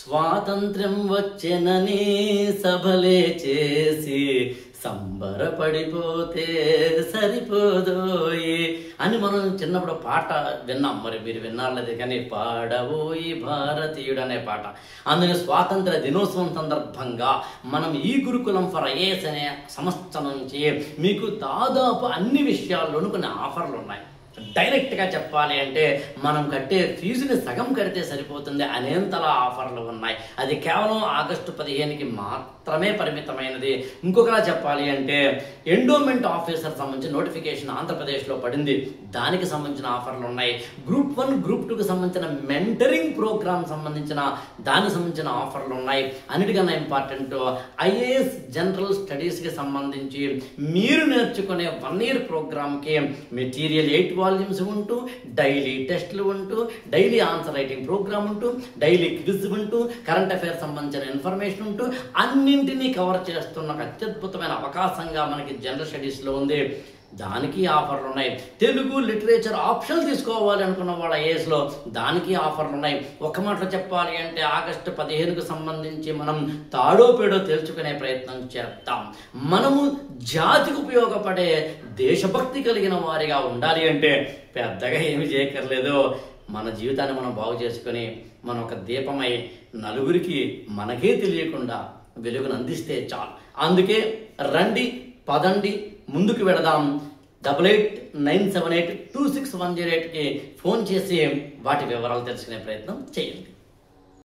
స్వాతంత్ర్యం వచ్చెనని సభలే చేసి సంబరపడిపోతే సరిపోదోయి అని మనం చిన్నప్పుడు పాట విన్నాం. మరి మీరు విన్నాళ్ళది కానీ పాడబోయి భారతీయుడు అనే పాట. అందుకని స్వాతంత్ర దినోత్సవం సందర్భంగా మనం ఈ గురుకులం ఫర్ ఐఏఎస్ అనే సంస్థ నుంచి మీకు దాదాపు అన్ని విషయాల్లోనూ కొన్ని ఆఫర్లు ఉన్నాయి. డైరెక్ట్గా చెప్పాలి అంటే మనం కట్టే ఫీజుని సగం కడితే సరిపోతుంది అనేంతలా ఆఫర్లు ఉన్నాయి. అది కేవలం ఆగస్టు 15కి మాత్రమే పరిమితమైనది. ఇంకొకలా చెప్పాలి అంటే ఎండోమెంట్ ఆఫీసర్ సంబంధించిన నోటిఫికేషన్ ఆంధ్రప్రదేశ్లో పడింది, దానికి సంబంధించిన ఆఫర్లు ఉన్నాయి. గ్రూప్ 1 గ్రూప్ 2కి సంబంధించిన మెంటరింగ్ ప్రోగ్రామ్ దానికి సంబంధించిన ఆఫర్లు ఉన్నాయి. అన్నిటికన్నా ఇంపార్టెంట్ ఐఏఎస్ జనరల్ స్టడీస్కి సంబంధించి మీరు నేర్చుకునే 1 year ప్రోగ్రామ్కి మెటీరియల్ 8 వాల్యూమ్స్ ఉంటూ, డైలీ టెస్టులు ఉంటూ, డైలీ ఆన్సర్ రైటింగ్ ప్రోగ్రామ్ ఉంటూ, డైలీ క్విజ్ ఉంటూ, కరెంట్ అఫైర్స్ సంబంధించిన ఇన్ఫర్మేషన్ ఉంటూ అన్నింటినీ కవర్ చేస్తున్న ఒక అత్యద్భుతమైన అవకాశంగా మనకి జనరల్ స్టడీస్లో ఉంది. దానికి ఆఫర్లు ఉన్నాయి. తెలుగు లిటరేచర్ ఆప్షన్ తీసుకోవాలి అనుకున్న వాళ్ళ ఏజ్లో దానికి ఆఫర్లు ఉన్నాయి. ఒక మాటలో చెప్పాలి అంటే ఆగస్టు 15కు సంబంధించి మనం తాడో పేడో తేల్చుకునే ప్రయత్నం చేద్దాం. మనము జాతికి ఉపయోగపడే దేశభక్తి కలిగిన వారిగా ఉండాలి అంటే పెద్దగా ఏమి చేయక్కర్లేదు. మన జీవితాన్ని మనం బాగు చేసుకొని మనం ఒక దీపమై నలుగురికి మనకే తెలియకుండా వెలుగును అందిస్తే చాలు. అందుకే రండి, పదండి, ముందుకు వెళదాం. 8897826108కి ఫోన్ చేసి వాటి వివరాలు తెలుసుకునే ప్రయత్నం చేయండి.